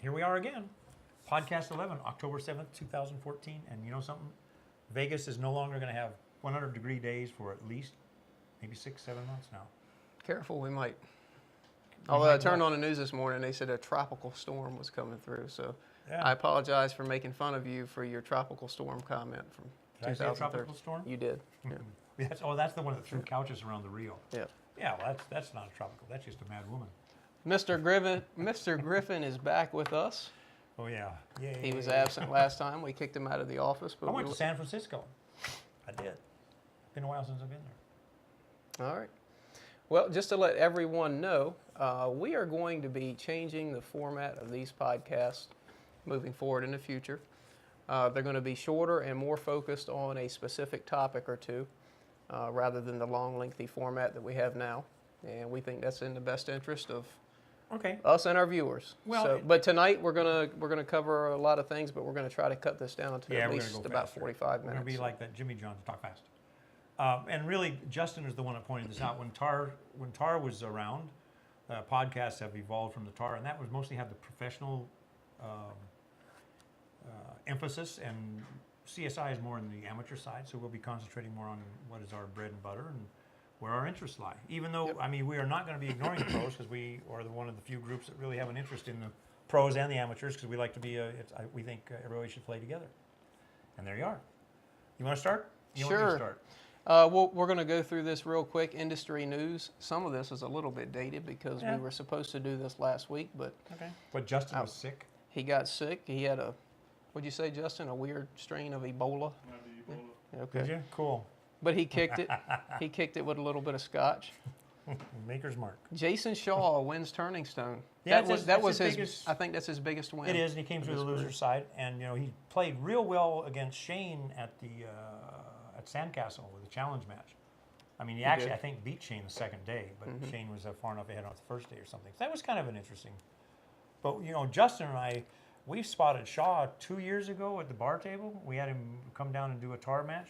here we are again. Podcast 11, October 7th, 2014. And you know something? Vegas is no longer going to have 100-degree days for at least maybe 6-7 months now. Careful, we might. Although I turned on the news this morning, they said a tropical storm was coming through. So I apologize for making fun of you for your tropical storm comment from 2013. Did I say a tropical storm? You did. Yeah. That's the one that threw couches around the Rio. Yeah. Yeah, well, that's not a tropical. That's just a mad woman. Mr. Griffin is back with us. Oh, yeah. He was absent last time. We kicked him out of the office. But I went to San Francisco. I did. Been a while since I've been there. All right. Well, just to let everyone know, we are going to be changing the format of these podcasts moving forward in the future. They're going to be shorter and more focused on a specific topic or two, rather than the long, lengthy format that we have now. And we think that's in the best interest of us and our viewers. Well, but tonight we're gonna cover a lot of things, but we're gonna try to cut this down to at least about 45 minutes. We're gonna be like that Jimmy John to talk fast. And really, Justin is the one that pointed this out. When Tar was around, podcasts have evolved from the Tar, and that was mostly have the professional emphasis, and CSI is more on the amateur side, so we'll be concentrating more on what is our bread and butter and where our interests lie. Even though, I mean, we are not going to be ignoring the pros, because we are one of the few groups that really have an interest in the pros and the amateurs, because we like to be, we think everybody should play together. And there you are. You want to start? Sure. Want me to start? We're going to go through this real quick. Industry news. Some of this is a little bit dated because we were supposed to do this last week, but But Justin was sick. He got sick. He had what'd you say, Justin? A weird strain of Ebola. Ebola. Yeah. Okay. Did you? Cool. But he kicked it. He kicked it with a little bit of scotch. Maker's mark. Jason Shaw wins Turning Stone. Yeah, that was his biggest, I think that's his biggest win. It is, and he came through the loser side, and he played real well against Shane at the at Sandcastle with a challenge match. I mean, he actually, I think, beat Shane the second day, but Shane was far enough ahead on the first day or something. So that was kind of an interesting. But Justin and I, we spotted Shaw 2 years ago at the bar table. We had him come down and do a tar match.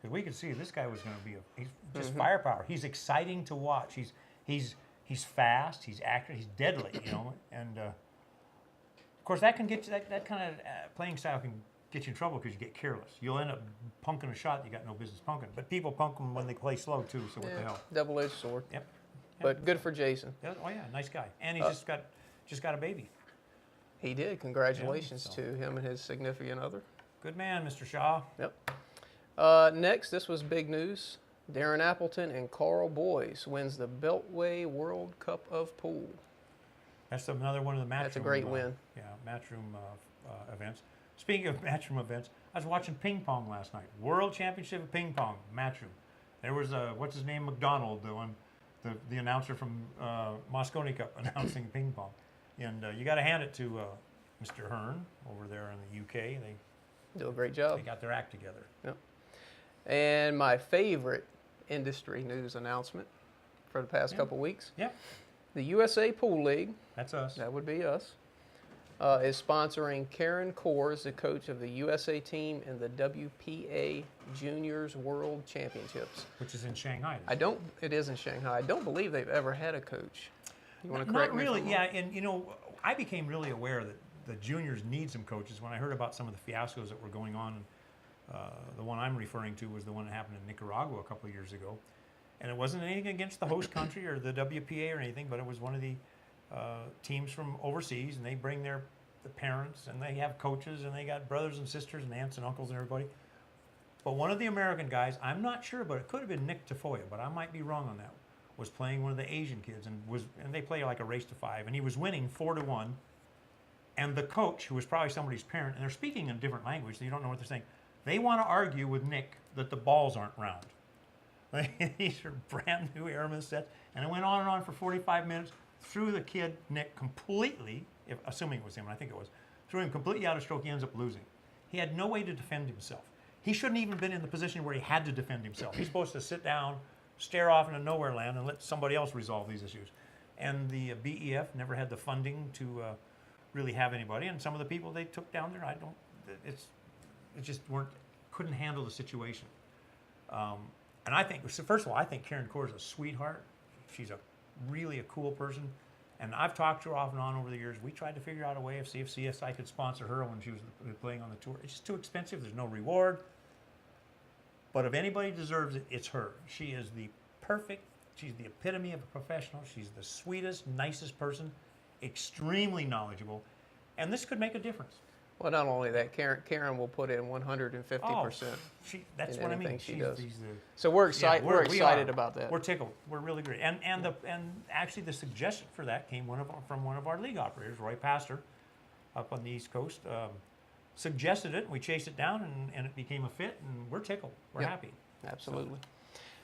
Because we could see this guy was going to be he's just firepower. He's exciting to watch. He's fast. He's accurate. He's deadly. And of course that can get you, that kind of playing style can get you in trouble because you get careless. You'll end up punking a shot you got no business punking. But people punk them when they play slow too. So what the hell? Double-edged sword. Yep. But good for Jason. Oh yeah, nice guy. And he just got a baby. He did. Congratulations to him and his significant other. Good man, Mr. Shaw. Yep. Next, this was big news. Darren Appleton and Carl Boyce wins the Beltway World Cup of Pool. That's another one of the matchroom. That's a great win. Yeah, matchroom events. Speaking of matchroom events, I was watching ping pong last night. World Championship of Ping Pong, matchroom. There was what's his name, McDonald, the announcer from Moscone Cup announcing ping pong. And you got to hand it to Mr. Hearn over there in the UK. They do a great job. They got their act together. Yep. And my favorite industry news announcement for the past couple weeks. Yeah. The USA Pool League. That's us. That would be us. Is sponsoring Karen Kors, the coach of the USA team in the WPA Juniors World Championships. Which is in Shanghai. It is in Shanghai. I don't believe they've ever had a coach. You want to correct me? Not really, yeah. And, I became really aware that the juniors need some coaches when I heard about some of the fiascos that were going on. The one I'm referring to was the one that happened in Nicaragua a couple of years ago. And it wasn't anything against the host country or the WPA or anything, but it was one of the teams from overseas, and they bring the parents, and they have coaches, and they got brothers and sisters and aunts and uncles and everybody. But one of the American guys, I'm not sure, but it could have been Nick Tafoya, but I might be wrong on that, was playing one of the Asian kids, and they play like a race to 5, and he was winning 4-1. And the coach, who was probably somebody's parent, and they're speaking in a different language, so you don't know what they're saying, they want to argue with Nick that the balls aren't round. These are brand new airman sets. And it went on and on for 45 minutes, threw the kid, Nick, completely, assuming it was him, and I think it was, threw him completely out of stroke. He ends up losing. He had no way to defend himself. He shouldn't even been in the position where he had to defend himself. He's supposed to sit down, stare off into nowhere land, and let somebody else resolve these issues. And the BEF never had the funding to really have anybody. And some of the people they took down there, it just couldn't handle the situation. And I think, first of all, I think Karen Kors is a sweetheart. She's really a cool person. And I've talked to her off and on over the years. We tried to figure out a way see if CSI could sponsor her when she was playing on the tour. It's just too expensive. There's no reward. But if anybody deserves it, it's her. She is she's the epitome of a professional. She's the sweetest, nicest person, extremely knowledgeable. And this could make a difference. Well, not only that, Karen will put in 150%. That's what I mean. She does. She's so we're excited. We're excited about that. We're tickled. We're really great. And actually, the suggestion for that came from one of our league operators, Roy Pastor, up on the East Coast. Suggested it. We chased it down, and it became a fit. And we're tickled. We're happy. Absolutely.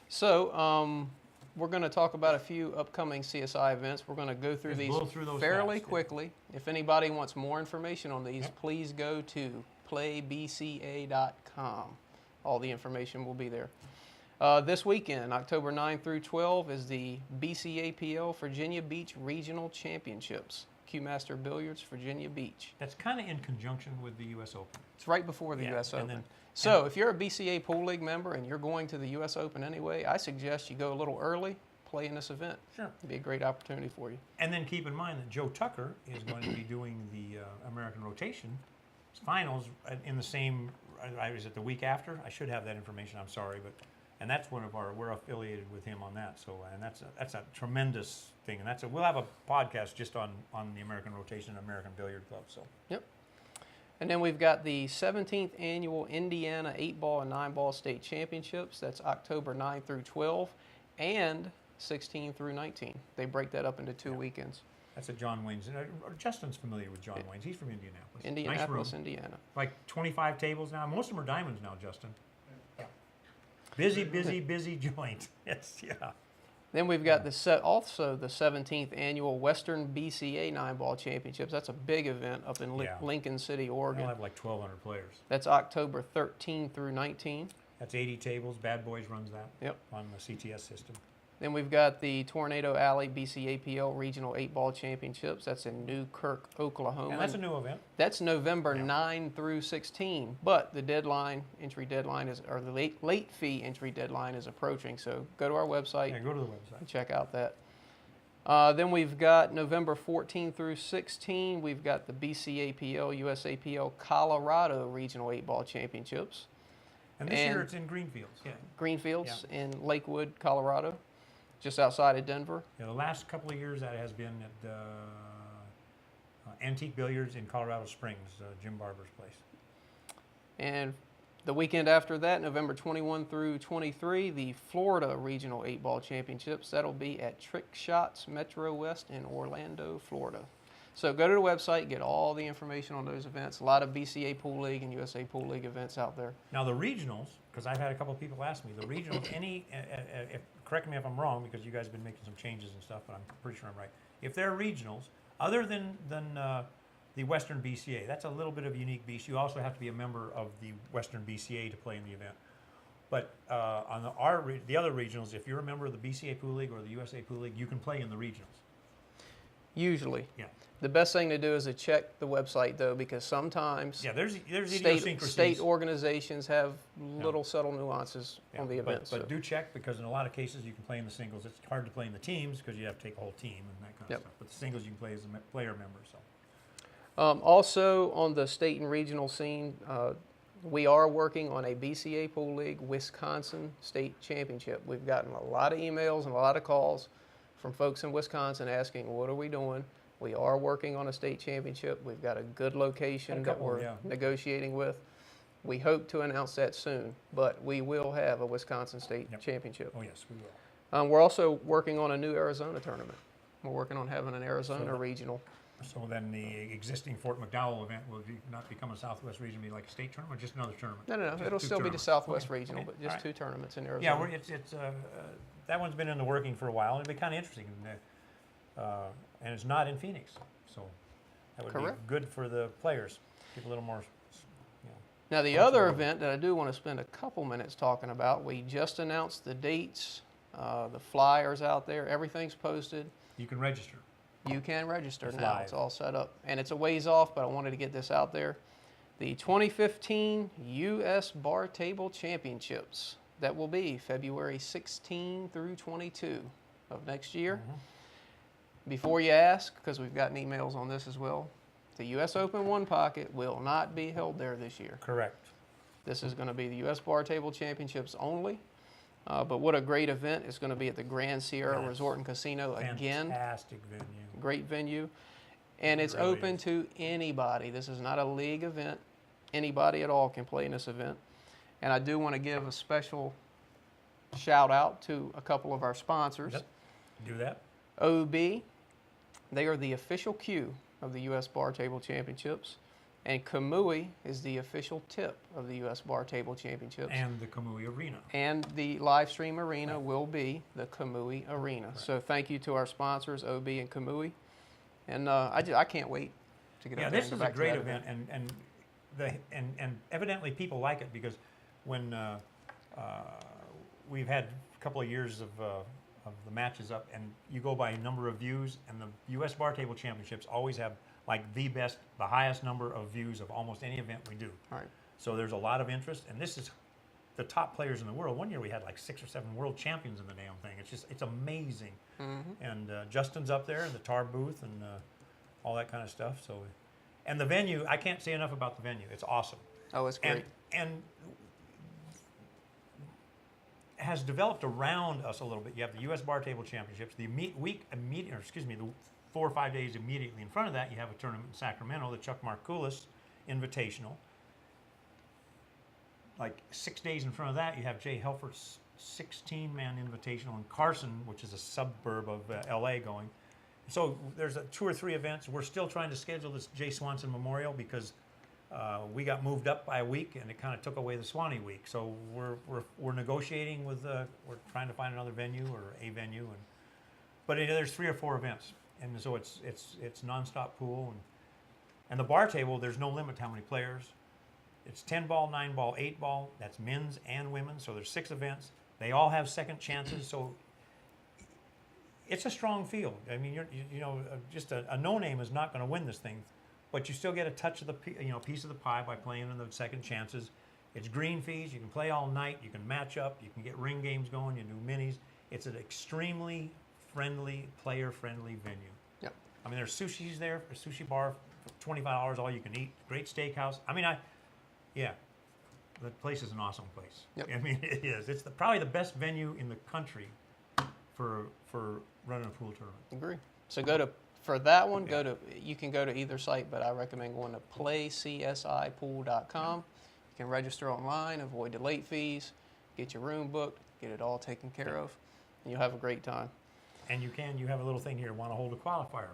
So we're going to talk about a few upcoming CSI events. We're going to go through these fairly quickly. If anybody wants more information on these, please go to playbca.com. All the information will be there. This weekend, October 9 through 12, is the BCAPL Virginia Beach Regional Championships. Q-Master Billiards, Virginia Beach. That's kind of in conjunction with the U.S. Open. It's right before the U.S. Open. So if you're a BCA Pool League member and you're going to the U.S. Open anyway, I suggest you go a little early, play in this event. Sure. It'd be a great opportunity for you. And then keep in mind that Joe Tucker is going to be doing the American Rotation finals in the same, is it the week after? I should have that information, I'm sorry, but and that's we're affiliated with him on that. So, and that's a tremendous thing. And we'll have a podcast just on the American Rotation and American Billiard Club. So. Yep. And then we've got the 17th annual Indiana 8-ball and 9-ball state championships. That's October 9 through 12 and 16 through 19. They break that up into two weekends. That's at John Wayne's. Justin's familiar with John Wayne's. He's from Indianapolis. Indianapolis, nice Indiana. Like 25 tables now. Most of them are diamonds now, Justin. Yeah. Busy joint. Yes, yeah. Then we've got also the 17th annual Western BCA 9-ball championships. That's a big event up in Lincoln City, Oregon. They'll have like 1,200 players. That's October 13 through 19. That's 80 tables. Bad Boys runs that on the CTS system. Then we've got the Tornado Alley BCAPL Regional 8-Ball Championships. That's in Newkirk, Oklahoma. And that's a new event. That's November 9 through 16. But the entry deadline the late fee entry deadline is approaching. So go to our website. Yeah, go to the website. And check out that. Then we've got November 14 through 16. We've got the BCAPL USAPL Colorado Regional 8-Ball Championships. And this year it's in Greenfields. Yeah. Greenfields in Lakewood, Colorado. Just outside of Denver. Yeah, the last couple of years that has been at Antique Billiards in Colorado Springs, Jim Barber's place. And the weekend after that, November 21 through 23, the Florida Regional 8-Ball Championships. That'll be at Trick Shots Metro West in Orlando, Florida. So go to the website, get all the information on those events. A lot of BCA Pool League and USA Pool League events out there. Now the regionals, because I've had a couple of people ask me, the regionals, correct me if I'm wrong, because you guys have been making some changes and stuff, but I'm pretty sure I'm right. If they're regionals, other than the Western BCA, that's a little bit of a unique beast. You also have to be a member of the Western BCA to play in the event. But on the other regionals, if you're a member of the BCA Pool League or the USA Pool League, you can play in the regionals. Usually. Yeah. The best thing to do is to check the website, though, because sometimes there's state organizations have little subtle nuances on the events. But do check, because in a lot of cases you can play in the singles. It's hard to play in the teams because you have to take a whole team and that kind of stuff. But the singles you can play as a player member. So. Also on the state and regional scene, we are working on a BCA Pool League Wisconsin State Championship. We've gotten a lot of emails and a lot of calls from folks in Wisconsin asking, what are we doing? We are working on a state championship. We've got a good location that we're negotiating with. We hope to announce that soon, but we will have a Wisconsin State Championship. Oh, yes, we will. We're also working on a new Arizona tournament. We're working on having an Arizona regional. So then the existing Fort McDowell event will not become a Southwest region, be like a state tournament, or just another tournament? No. It'll still be the Southwest regional, but just two tournaments in Arizona. Yeah, that one's been in the working for a while, and it'll be kind of interesting. And it's not in Phoenix, so that would be good for the players. Keep a little more. Now the other event that I do want to spend a couple minutes talking about, we just announced the dates, the flyers out there, everything's posted. You can register. You can register now. It's all set up, and it's a ways off, but I wanted to get this out there. The 2015 U.S. Bar Table Championships. That will be February 16 through 22 of next year. Before you ask, because we've gotten emails on this as well, the U.S. Open One Pocket will not be held there this year. Correct. This is going to be the U.S. Bar Table Championships only. But what a great event. It's going to be at the Grand Sierra Resort and Casino again. Fantastic venue. Great venue. And it's really open to anybody. This is not a league event. Anybody at all can play in this event. And I do want to give a special shout out to a couple of our sponsors. Yep. Do that. OB, they are the official cue of the U.S. Bar Table Championships. And Kamui is the official tip of the U.S. Bar Table Championships. And the Kamui Arena. And the live stream arena will be the Kamui Arena. Right. So thank you to our sponsors, OB and Kamui. And I can't wait to get up there. This is a great event, and evidently people like it because when we've had a couple of years of the matches up, and you go by number of views, and the U.S. Bar Table Championships always have like the highest number of views of almost any event we do. All right. So there's a lot of interest, and this is the top players in the world. One year we had like 6 or 7 world champions in the damn thing. It's amazing. Mm-hmm. And Justin's up there in the tar booth and all that kind of stuff. So, and the venue, I can't say enough about the venue. It's awesome. Oh, it's great. And has developed around us a little bit. You have the U.S. Bar Table Championships. The 4 or 5 days immediately in front of that, you have a tournament in Sacramento, the Chuck Markoulis Invitational. Like 6 days in front of that, you have Jay Helfert's 16-man Invitational in Carson, which is a suburb of L.A. going. So there's 2 or 3 events. We're still trying to schedule this Jay Swanson Memorial because we got moved up by a week, and it kind of took away the Swanee week. So we're negotiating with we're trying to find another venue or a venue, but there's 3 or 4 events, and so it's nonstop pool and the bar table. There's no limit to how many players. It's 10 ball, 9 ball, 8 ball. That's men's and women's. So there's 6 events. They all have second chances. So it's a strong field. I mean, just a no name is not going to win this thing, but you still get a touch of the piece of the pie by playing in the second chances. It's green fees. You can play all night. You can match up. You can get ring games going. You do minis. It's an extremely friendly, player-friendly venue. Yep. I mean, there's sushis there, a sushi bar for $25 all you can eat. Great steakhouse. I mean, yeah, the place is an awesome place. Yep. I mean, it is. It's probably the best venue in the country for running a pool tournament. Agree. So for that one, you can go to either site, but I recommend going to playcsipool.com. You can register online, avoid the late fees, get your room booked, get it all taken care of, and you'll have a great time. And you have a little thing here, want to hold a qualifier.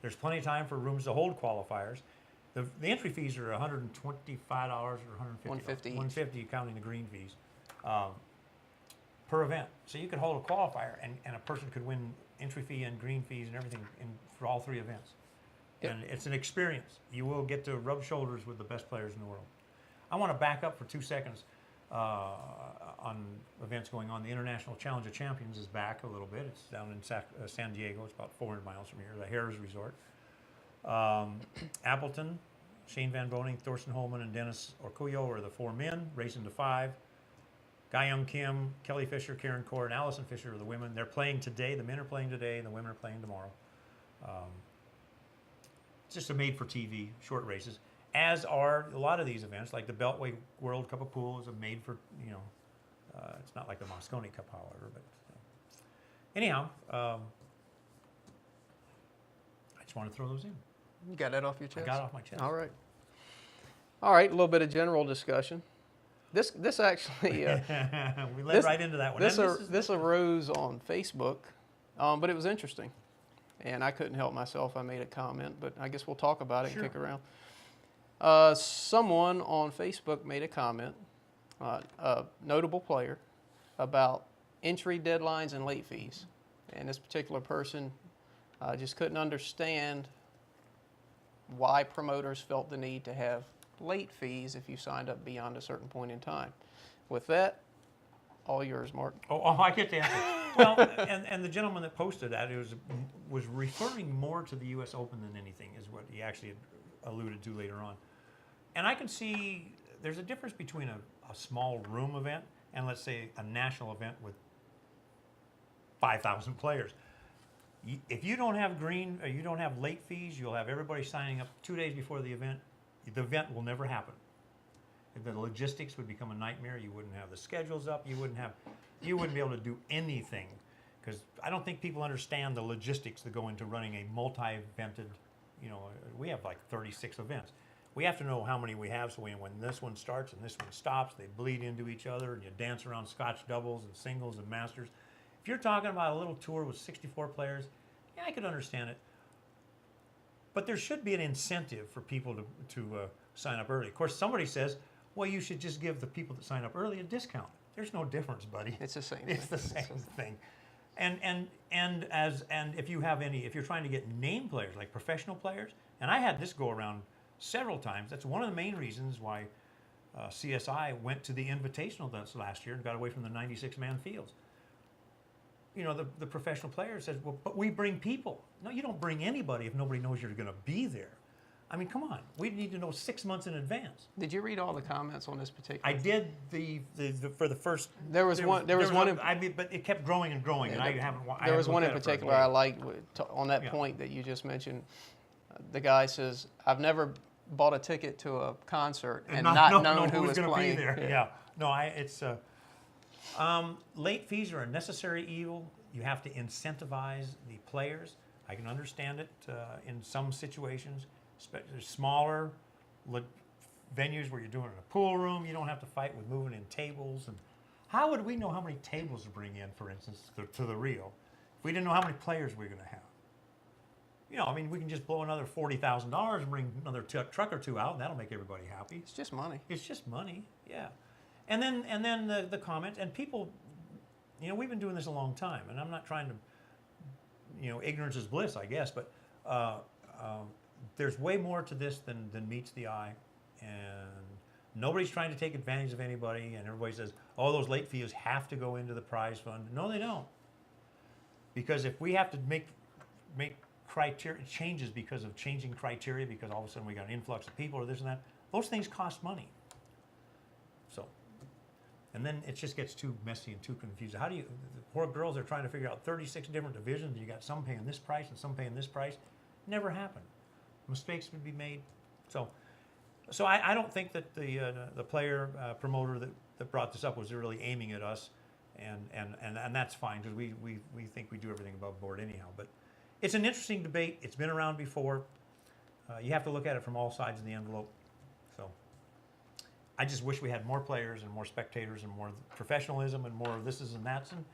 There's plenty of time for rooms to hold qualifiers. The entry fees are $125 or $150. $150 counting the green fees per event. So you could hold a qualifier, and a person could win entry fee and green fees and everything for all 3 events. Yep. And it's an experience. You will get to rub shoulders with the best players in the world. I want to back up for 2 seconds on events going on. The International Challenge of Champions is back a little bit. It's down in San Diego. It's about 400 miles from here, the Harrah's Resort. Appleton, Shane Van Boning, Thorsten Holman, and Dennis Orcuyo are the 4 men, racing to 5. Guy Young Kim, Kelly Fisher, Karen Core, and Allison Fisher are the women. They're playing today. The men are playing today, and the women are playing tomorrow. It's just a made-for-TV short races, as are a lot of these events, like the Beltway World Cup of Pool is a made-for, it's not like the Moscone Cup, however. But anyhow, I just want to throw those in. You got that off your chest? I got it off my chest. All right. All right, a little bit of general discussion. This actually... we led right into that one. This arose on Facebook, but it was interesting. And I couldn't help myself. I made a comment, but I guess we'll talk about it and kick around. Someone on Facebook made a comment, a notable player, about entry deadlines and late fees. And this particular person just couldn't understand why promoters felt the need to have late fees if you signed up beyond a certain point in time. With that, all yours, Mark. Oh, I get the answer. Well, and the gentleman that posted that was referring more to the U.S. Open than anything, is what he actually alluded to later on. And I can see there's a difference between a small room event and, let's say, a national event with 5,000 players. If you don't have green or you don't have late fees, you'll have everybody signing up 2 days before the event. The event will never happen. The logistics would become a nightmare. You wouldn't have the schedules up. You wouldn't be able to do anything, because I don't think people understand the logistics that go into running a multi-evented. We have like 36 events. We have to know how many we have, so when this one starts and this one stops, they bleed into each other, and you dance around Scotch doubles and singles and masters. If you're talking about a little tour with 64 players, yeah, I could understand it. But there should be an incentive for people to sign up early. Of course, somebody says, well, you should just give the people that sign up early a discount. There's no difference, buddy. It's the same. It's the same thing. And if you're trying to get name players, like professional players, and I had this go around several times. That's one of the main reasons why CSI went to the Invitational this last year and got away from the 96-man fields. The professional player says, well, but we bring people. No, you don't bring anybody if nobody knows you're going to be there. I mean, come on. We need to know 6 months in advance. Did you read all the comments on this particular? I did for the first. There was one. But it kept growing and growing, and I haven't. There was one in particular I liked on that point that you just mentioned. The guy says, "I've never bought a ticket to a concert and not known who was playing." Be there. Yeah. No, it's. Late fees are a necessary evil. You have to incentivize the players. I can understand it in some situations. Smaller venues where you're doing it in a pool room, you don't have to fight with moving in tables. And how would we know how many tables to bring in, for instance, to the Rio, if we didn't know how many players we we're going to have? We can just blow another $40,000 and bring another truck or two out, and that'll make everybody happy. It's just money. It's just money, yeah. And then the comment, and people, we've been doing this a long time, and I'm not trying to, ignorance is bliss, I guess, but there's way more to this than meets the eye, and nobody's trying to take advantage of anybody, and everybody says, oh, those late fees have to go into the prize fund. No, they don't. Because if we have to make criteria changes because of changing criteria, because all of a sudden we got an influx of people or this and that, those things cost money. So, and then it just gets too messy and too confusing. The poor girls are trying to figure out 36 different divisions, and you got some paying this price and some paying this price. Never happened. Mistakes would be made. So I don't think that the player promoter that brought this up was really aiming at us, and that's fine, because we think we do everything above board anyhow. But it's an interesting debate. It's been around before. You have to look at it from all sides of the envelope. So I just wish we had more players and more spectators and more professionalism and more of this and that's, and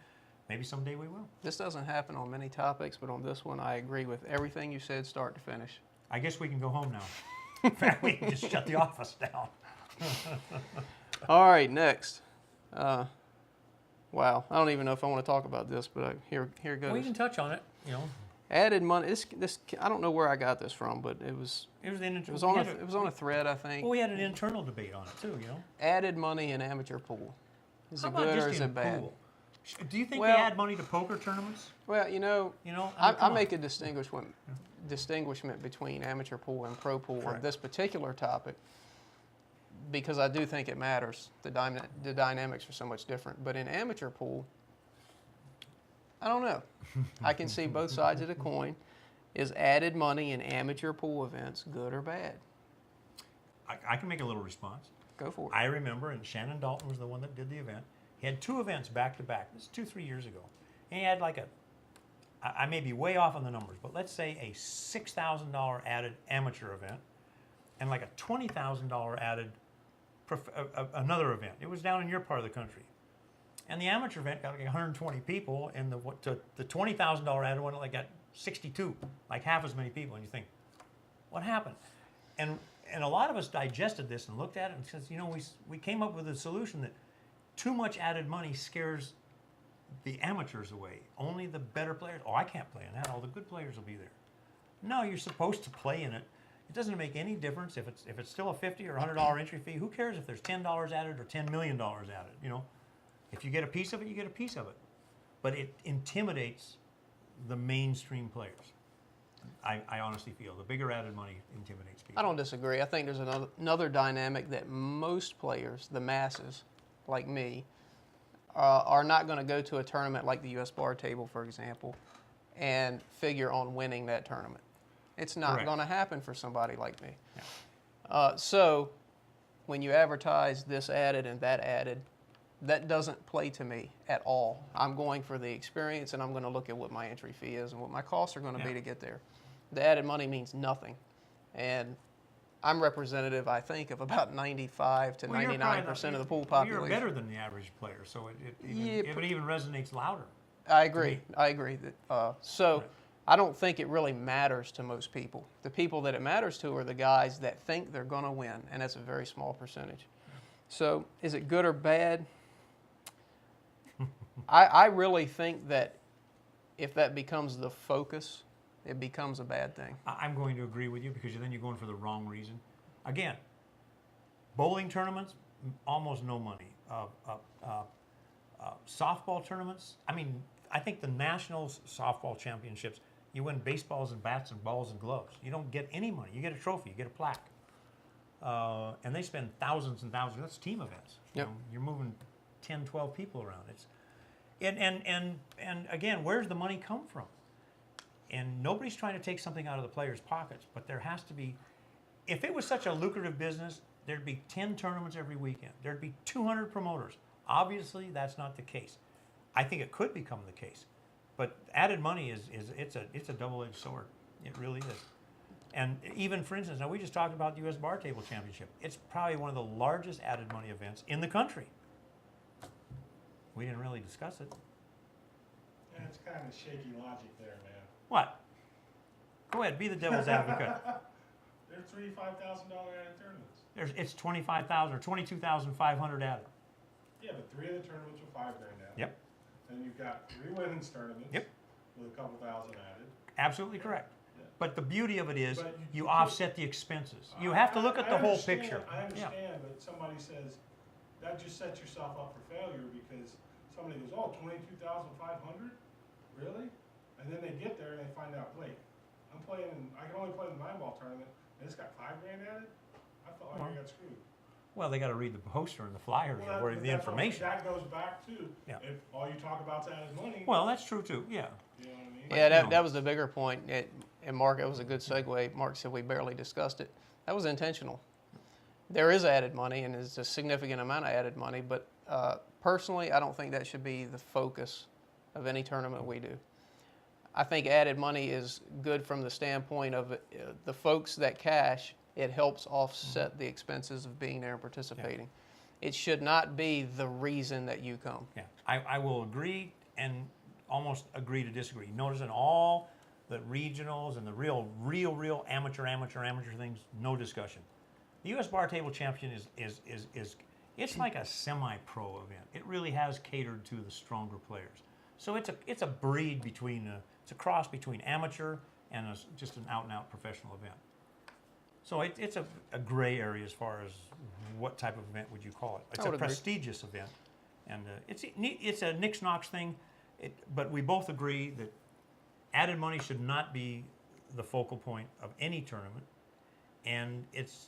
maybe someday we will. This doesn't happen on many topics, but on this one, I agree with everything you said, start to finish. I guess we can go home now. In fact, we can just shut the office down. All right, next. Wow, I don't even know if I want to talk about this, but here goes. Well, you can touch on it. Added money. This I don't know where I got this from, but it was on a thread, I think. Well, we had an internal debate on it too. Added money in amateur pool. Is it How about good just or is in it bad? pool? Do you think they add money to poker tournaments? Well, I make a distinguishment between amateur pool and pro pool on this particular topic, because I do think it matters. The dynamics are so much different. But in amateur pool, I don't know. I can see both sides of the coin. Is added money in amateur pool events good or bad? I can make a little response. Go for it. I remember, and Shannon Dalton was the one that did the event. He had 2 events back to back. This is 2-3 years ago. And he had I may be way off on the numbers, but let's say a $6,000 added amateur event and like a $20,000 added another event. It was down in your part of the country. And the amateur event got like 120 people, and the $20,000 added one got 62, like half as many people. And you think, what happened? And a lot of us digested this and looked at it and says, we came up with a solution that too much added money scares the amateurs away. Only the better players. Oh, I can't play in that. All the good players will be there. No, you're supposed to play in it. It doesn't make any difference if it's still a $50 or $100 entry fee. Who cares if there's $10 added or $10 million added? If you get a piece of it, you get a piece of it. But it intimidates the mainstream players. I honestly feel the bigger added money intimidates people. I don't disagree. I think there's another dynamic that most players, the masses, like me, are not going to go to a tournament like the U.S. Bar Table, for example, and figure on winning that tournament. It's not going to happen for somebody like me. Yeah. So when you advertise this added and that added, that doesn't play to me at all. I'm going for the experience, and I'm going to look at what my entry fee is and what my costs are going to be to get there. The added money means nothing. And I'm representative, I think, of about 95 to 99% of the pool population. You're better than the average player, so it even resonates louder. I agree. So I don't think it really matters to most people. The people that it matters to are the guys that think they're going to win, and that's a very small percentage. So is it good or bad? I really think that if that becomes the focus, it becomes a bad thing. I'm going to agree with you because then you're going for the wrong reason. Again, bowling tournaments, almost no money. Softball tournaments, I think the national softball championships, you win baseballs and bats and balls and gloves. You don't get any money. You get a trophy. You get a plaque. And they spend thousands and thousands. That's team events. Yep. You're moving 10, 12 people around. And again, where's the money come from? And nobody's trying to take something out of the players' pockets, but there has to be. If it was such a lucrative business, there'd be 10 tournaments every weekend. There'd be 200 promoters. Obviously, that's not the case. I think it could become the case, but added money it's a double-edged sword. It really is. And even, for instance, now we just talked about the U.S. Bar Table Championship. It's probably one of the largest added money events in the country. We didn't really discuss it. Yeah, it's kind of shaky logic there, man. What? Go ahead, be the devil's advocate. There's $3,000 to $5,000 added tournaments. It's 25,000 or 22,500 added. Yeah, but 3 of the tournaments are $5,000 added. Yep. And you've got 3 women's tournaments. Yep. With a couple thousand added. Absolutely correct. Yeah. But the beauty of it is But you offset the expenses. You have to look at the whole picture. I understand, but somebody says that just sets yourself up for failure because somebody goes, oh, 22,500? Really? And then they get there and they find out, wait, I can only play in the 9-ball tournament, and it's got $5,000 added? I felt like I got screwed. Well, they got to read the poster and the flyer or the information. That goes back to if all you talk about is added money. Well, that's true too. Yeah. You know what I mean? Yeah, that was the bigger point. And Mark, that was a good segue. Mark said we barely discussed it. That was intentional. There is added money, and there's a significant amount of added money, but personally, I don't think that should be the focus of any tournament we do. I think added money is good from the standpoint of the folks that cash. It helps offset the expenses of being there and participating. Yeah. It should not be the reason that you come. Yeah, I will agree and almost agree to disagree. Notice in all the regionals and the real amateur things, no discussion. The U.S. Bar Table Champion is it's like a semi-pro event. It really has catered to the stronger players. So it's a breed between it's a cross between amateur and just an out-and-out professional event. So it's a gray area as far as what type of event would you call it. It's a prestigious event, and it's a Nix-Nox thing, but we both agree that added money should not be the focal point of any tournament, and it's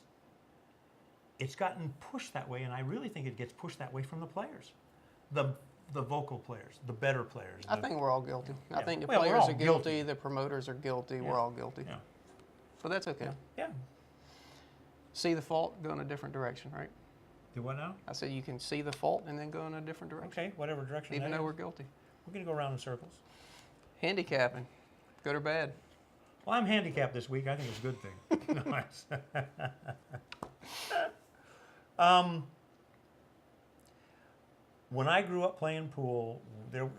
gotten pushed that way, and I really think it gets pushed that way from the players, the vocal players, the better players. I think we're all guilty. Yeah. I think the Well, players are guilty, the promoters are guilty, we're all guilty. Yeah. But that's okay. Yeah. See the fault, go in a different direction, right? Do what now? I said you can see the fault and then go in a different direction. Okay, whatever direction. Even though we're guilty. We're going to go around in circles. Handicapping, good or bad? Well, I'm handicapped this week. I think it's a good thing. When I grew up playing pool, there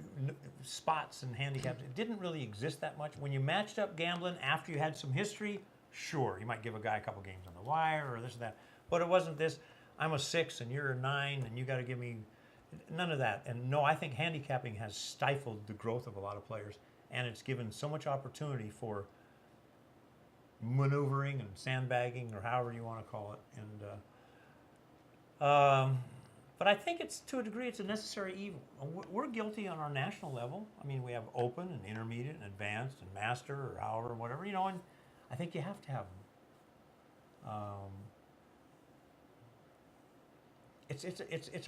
spots and handicaps. It didn't really exist that much. When you matched up gambling after you had some history, sure, you might give a guy a couple games on the wire or this or that. But it wasn't this, I'm a 6 and you're a 9 and you got to give me none of that. And no, I think handicapping has stifled the growth of a lot of players, and it's given so much opportunity for maneuvering and sandbagging or however you want to call it. And but I think it's, to a degree, it's a necessary evil. We're guilty on our national level. I mean, we have open and intermediate and advanced and master or however, whatever, and I think you have to have them. It's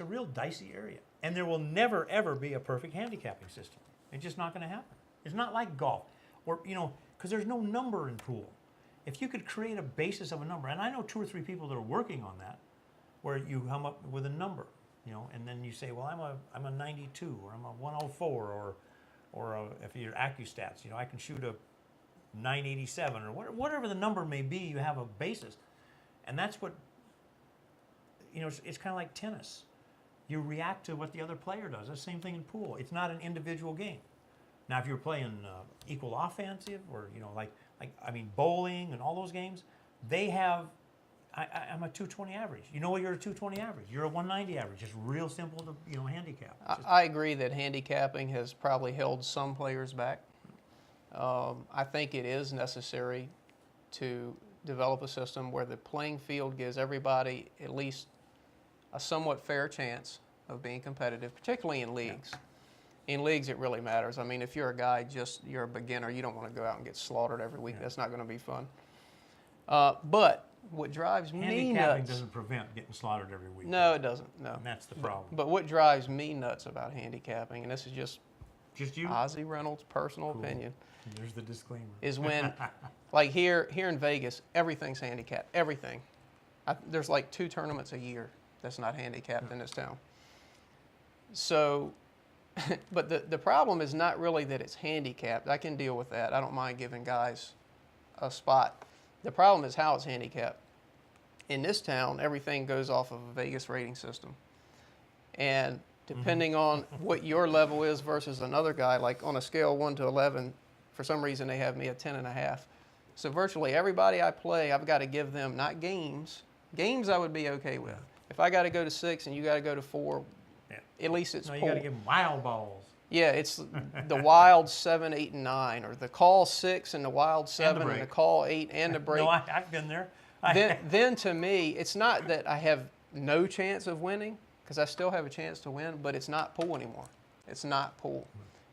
a real dicey area, and there will never ever be a perfect handicapping system. It's just not going to happen. It's not like golf, or because there's no number in pool. If you could create a basis of a number, and I know 2 or 3 people that are working on that, where you come up with a number, and then you say, well, I'm a 92, or I'm a 104, or if you're AccuStats, I can shoot a 987, or whatever the number may be. You have a basis, and that's what it's kind of like tennis. You react to what the other player does. That's the same thing in pool. It's not an individual game. Now, if you're playing equal offensive, or bowling and all those games, they have. I'm a 220 average. You're a 220 average. You're a 190 average. Just real simple to handicap. I agree that handicapping has probably held some players back. I think it is necessary to develop a system where the playing field gives everybody at least a somewhat fair chance of being competitive, particularly in leagues. Yeah. In leagues, it really matters. I mean, if you're a guy, you're a beginner, you don't want to go out and get slaughtered every week. Yeah. That's not going to be fun. But what drives me nuts... Handicapping doesn't prevent getting slaughtered every week. No, it doesn't, no. And that's the problem. But what drives me nuts about handicapping, and this is just you? Ozzy Reynolds' personal opinion. There's the disclaimer. Is when, like here in Vegas, everything's handicapped. Everything. There's like 2 tournaments a year that's not handicapped in this town. So, but the problem is not really that it's handicapped. I can deal with that. I don't mind giving guys a spot. The problem is how it's handicapped. In this town, everything goes off of a Vegas rating system. And depending on what your level is versus another guy, like on a scale 1 to 11, for some reason they have me at 10.5. So virtually everybody I play, I've got to give them, not games. Games I would be okay with. Yeah. If I got to go to 6 and you got to go to 4, at least it's no, pool. You got to give them wild balls. Yeah, it's the wild 7, 8, and 9, or the call 6 and the wild 7 and the call 8 and the break. No, I've been there. Then to me, it's not that I have no chance of winning, because I still have a chance to win, but it's not pool anymore. It's not pool.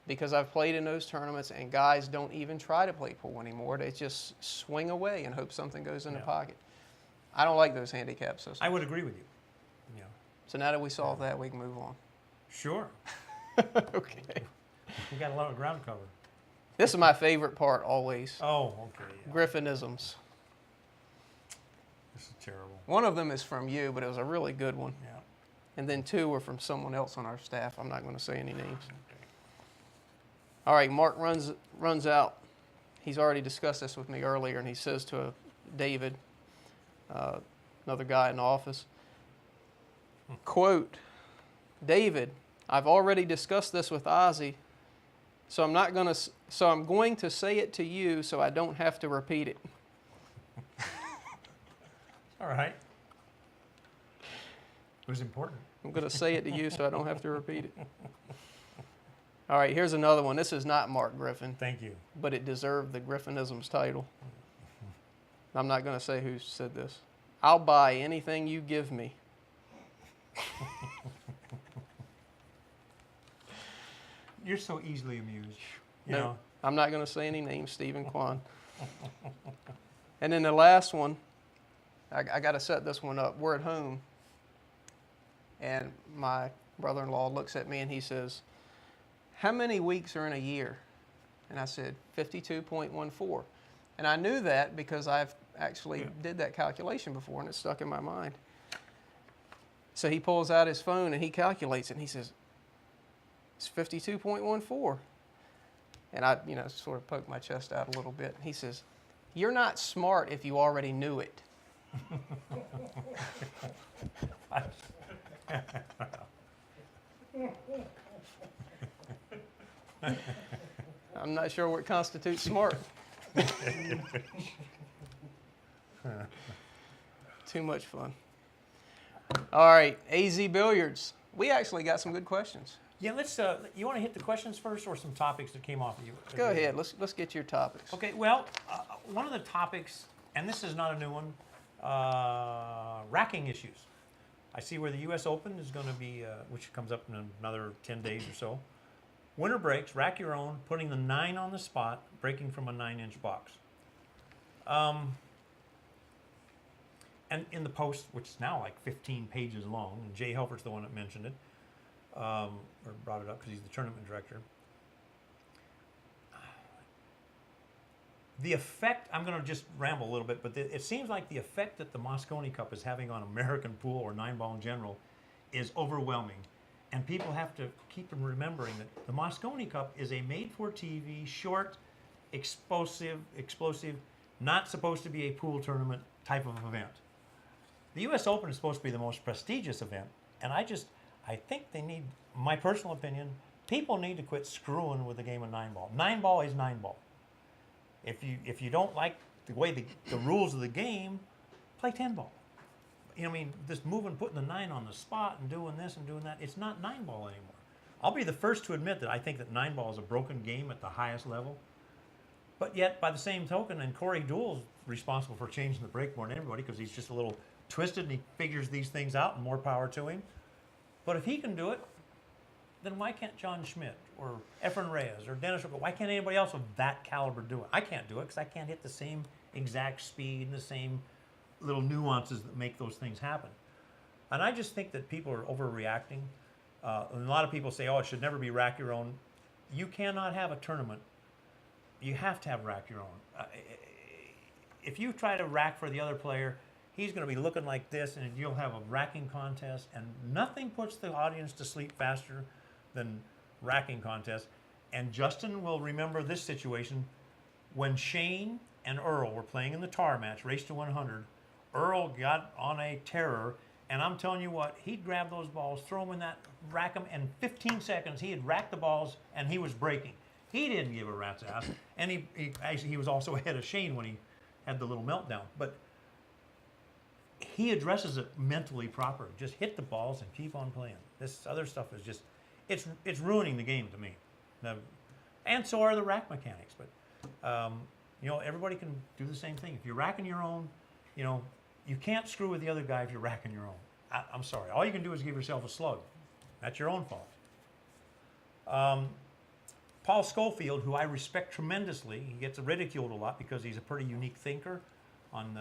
Because I've played in those tournaments, and guys don't even try to play pool anymore. They just swing away and hope something goes in the pocket. I don't like those handicap systems. I would agree with you. Yeah. So now that we solved that, we can move on. Sure. Okay. We got a lot of ground covered. This is my favorite part always. Oh, okay. Yeah. Griffinisms. This is terrible. One of them is from you, but it was a really good one. Yeah. And then 2 were from someone else on our staff. I'm not going to say any names. Okay. All right, Mark runs out. He's already discussed this with me earlier, and he says to David, another guy in the office, quote, David, I've already discussed this with Ozzy, so I'm going to say it to you so I don't have to repeat it. All right. It was important. I'm going to say it to you so I don't have to repeat it. All right, here's another one. This is not Mark Griffin. Thank you. But it deserved the Griffinisms title. I'm not going to say who said this. I'll buy anything you give me. You're so easily amused. No, I'm not going to say any names, Stephen Kwan. And then the last one, I got to set this one up. We're at home, and my brother-in-law looks at me and he says, how many weeks are in a year? And I said, 52.14. And I knew that because I've actually did that calculation before, and it stuck in my mind. So he pulls out his phone and he calculates it, and he says, it's 52.14. And I, sort of poked my chest out a little bit. He says, you're not smart if you already knew it. I'm not sure what constitutes smart. Too much fun. All right, AZ Billiards. We actually got some good questions. Yeah, let's. You want to hit the questions first, or some topics that came off of you? Go ahead. Let's get your topics. Okay. Well, one of the topics, and this is not a new one, racking issues. I see where the U.S. Open is going to be, which comes up in another 10 days or so. Winter breaks, rack your own, putting the 9 on the spot, breaking from a 9-inch box. And in the post, which is now like 15 pages long, and Jay Helfert's the one that mentioned it, or brought it up because he's the tournament director. the effect, I'm going to just ramble a little bit, but it seems like the effect that the Mosconi Cup is having on American pool or 9-ball in general is overwhelming. And people have to keep remembering that the Mosconi Cup is a made-for-TV, short, explosive, not supposed to be a pool tournament type of event. The U.S. Open is supposed to be the most prestigious event, and I think they need, my personal opinion, people need to quit screwing with the game of 9-ball. 9-ball is 9-ball. If you don't like the way the rules of the game, play 10-ball. You know, I mean, this putting the 9 on the spot and doing this and doing that, it's not 9-ball anymore. I'll be the first to admit that I think that 9-ball is a broken game at the highest level. But yet, by the same token, and Corey Deuel's responsible for changing the break more than everybody because he's just a little twisted and he figures these things out, and more power to him. But if he can do it, then why can't John Schmidt or Efren Reyes or Dennis Rico, why can't anybody else of that caliber do it? I can't do it because I can't hit the same exact speed and the same little nuances that make those things happen. And I just think that people are overreacting. And a lot of people say, oh, it should never be rack your own. You cannot have a tournament. You have to have rack your own. If you try to rack for the other player, he's going to be looking like this, and you'll have a racking contest, and nothing puts the audience to sleep faster than racking contests. And Justin will remember this situation when Shane and Earl were playing in the tar match, race to 100. Earl got on a terror, and I'm telling you what, he'd grab those balls, throw them in that, rack them, and in 15 seconds he had racked the balls, and he was breaking. He didn't give a rat's ass, and he was also ahead of Shane when he had the little meltdown. But he addresses it mentally proper. Just hit the balls and keep on playing. This other stuff is just, it's ruining the game to me. And so are the rack mechanics. But you know, everybody can do the same thing. If you're racking your own, you know, you can't screw with the other guy if you're racking your own. I'm sorry. All you can do is give yourself a slug. That's your own fault. Paul Schofield, who I respect tremendously, he gets ridiculed a lot because he's a pretty unique thinker on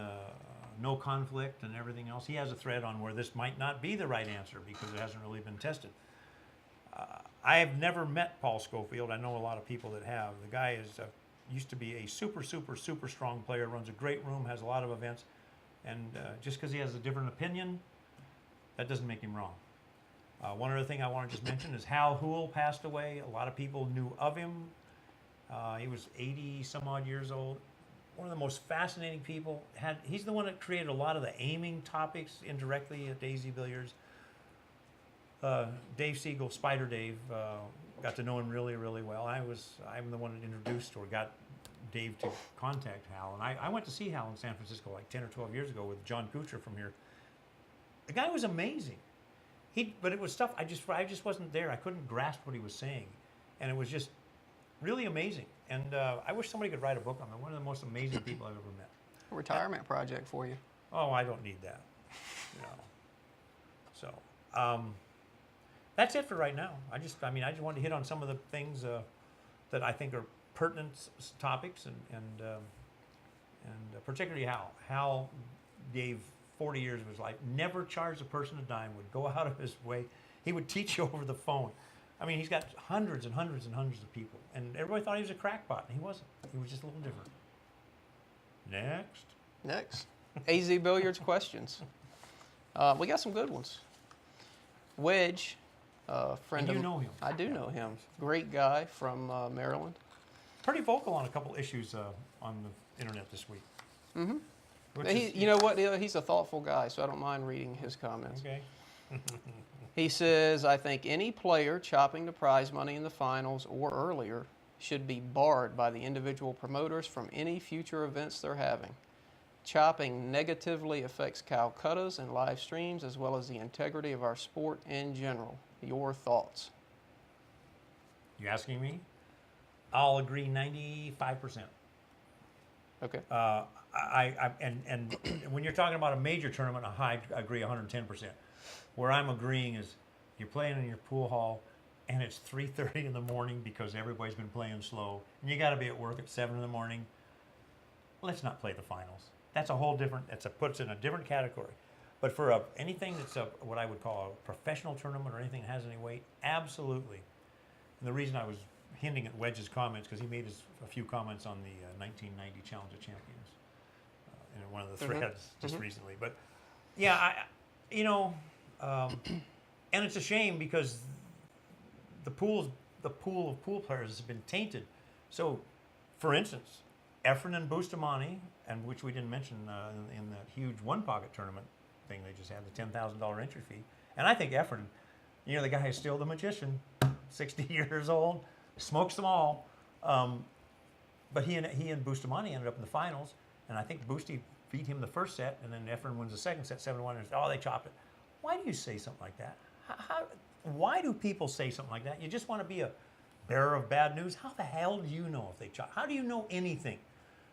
no conflict and everything else. He has a thread on where this might not be the right answer because it hasn't really been tested. I have never met Paul Schofield. I know a lot of people that have. The guy used to be a super strong player, runs a great room, has a lot of events. And just because he has a different opinion, that doesn't make him wrong. One other thing I want to just mention is Hal Houle passed away. A lot of people knew of him. He was 80 some odd years old. One of the most fascinating people. He's the one that created a lot of the aiming topics indirectly at Daisy Billiards. Dave Siegel, Spider Dave, got to know him really well. I'm the one that introduced or got Dave to contact Hal. And I went to see Hal in San Francisco like 10 or 12 years ago with John Kuchar from here. The guy was amazing. But it was stuff, I just wasn't there. I couldn't grasp what he was saying. And it was just really amazing. And I wish somebody could write a book on him. One of the most amazing people I've ever met. A retirement project for you. Oh, I don't need that. No. So, that's it for right now. I just wanted to hit on some of the things that I think are pertinent topics, and particularly Hal. Hal gave 40 years of his life, never charged a person a dime, would go out of his way. He would teach you over the phone. I mean, he's got hundreds and hundreds and hundreds of people, and everybody thought he was a crackpot, and he wasn't. He was just a little different. Next. AZ Billiards questions. We got some good ones. Wedge, friend And of... you know him. I do know him. Great guy from Maryland. Pretty vocal on a couple issues on the internet this week. Mm-hmm. Which You know what? He's a thoughtful guy, so I don't mind reading his comments. Okay. He says, I think any player chopping the prize money in the finals or earlier should be barred by the individual promoters from any future events they're having. Chopping negatively affects Calcuttas and live streams as well as the integrity of our sport in general. Your thoughts? You asking me? I'll agree 95%. Okay. And when you're talking about a major tournament, I agree 110%. Where I'm agreeing is you're playing in your pool hall and it's 3:30 in the morning because everybody's been playing slow, and you got to be at work at 7 in the morning. Let's not play the finals. That's a whole different. Puts in a different category. But for anything that's what I would call a professional tournament or anything that has any weight, absolutely. And the reason I was hinting at Wedge's comments because he made a few comments on the 1990 Challenge of Champions in one of the threads just recently. But yeah, and it's a shame because the pool of pool players has been tainted. So, for instance, Efren and Bustamante, and which we didn't mention in that huge one pocket tournament thing they just had, the $10,000 entry fee. And I think Efren, the guy is still the magician, 60 years old, smokes them all. But he and Bustamante ended up in the finals, and I think Busty beat him the first set, and then Efren wins the second set, 7-1, and they chopped it. Why do you say something like that? Why do people say something like that? You just want to be a bearer of bad news? How the hell do you know if they chop? How do you know anything?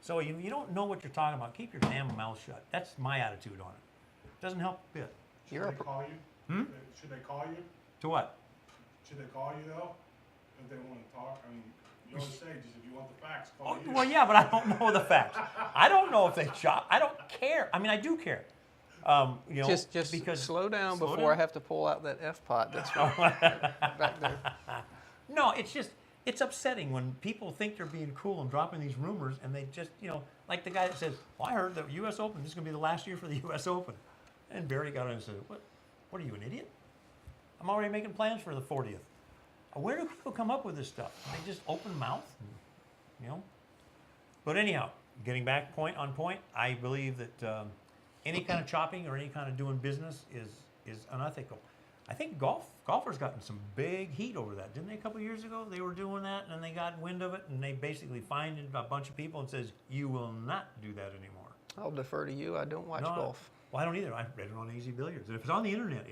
So you don't know what you're talking about. Keep your damn mouth shut. That's my attitude on it. Doesn't help a bit. Should they call you? Should they call you? To what? Should they call you though? If they want to talk? I mean, you always say, just if you want the facts, call you. Well, yeah, but I don't know the facts. I don't know if they chop. I don't care. I mean, I do care. Just because slow down before I have to pull out that F-pot that's back there. No, it's upsetting when people think they're being cool and dropping these rumors, and they just, like the guy that says, well, I heard the U.S. Open, this is going to be the last year for the U.S. Open. And Barry got on and said, what are you, an idiot? I'm already making plans for the 40th. Where do people come up with this stuff? They just open mouth, But anyhow, getting back point on point, I believe that any kind of chopping or any kind of doing business is unethical. I think golfers gotten some big heat over that, didn't they? A couple of years ago, they were doing that, and they got wind of it, and they basically fined a bunch of people and says, you will not do that anymore. I'll defer to you. I don't watch golf. Well, I don't either. I read it on Easy Billiards. And if it's on the internet,